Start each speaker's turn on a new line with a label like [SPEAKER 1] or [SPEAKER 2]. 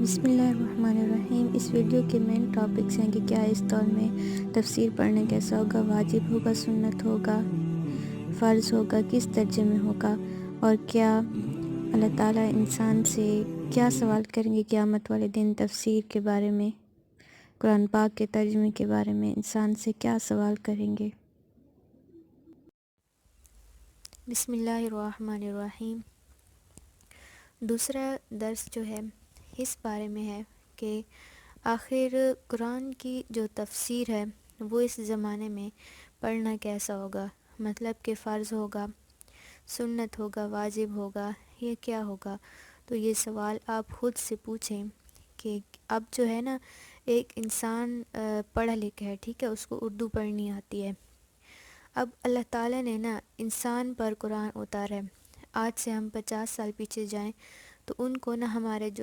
[SPEAKER 1] بسم اللہ الرحمن الرحیم۔ اس ویڈیو کے مین ٹاپکس ہیں کہ کیا اس دور میں تفسیر پڑھنا کیسا ہوگا، واجب ہوگا، سنت ہوگا، فرض ہوگا، کس درجے میں ہوگا، اور کیا اللہ تعالیٰ انسان سے کیا سوال کریں گے قیامت والے دن، تفسیر کے بارے میں، قرآن پاک کے ترجمے کے بارے میں انسان سے کیا سوال کریں گے۔ بسم اللہ الرحمن الرحیم۔ دوسرا درس جو ہے اس بارے میں ہے کہ آخر قرآن کی جو تفسیر ہے وہ اس زمانے میں پڑھنا کیسا ہوگا، مطلب کہ فرض ہوگا، سنت ہوگا، واجب ہوگا، یہ کیا ہوگا۔ تو یہ سوال آپ خود سے پوچھیں کہ اب جو ہے نا ایک انسان پڑھا لکھا ہے، ٹھیک ہے، اس کو اردو پڑھنی آتی ہے۔ اب اللہ تعالیٰ نے نا انسان پر قرآن اتارا ہے۔ آج سے ہم 50 سال پیچھے جائیں تو ان کو نا ہمارے جو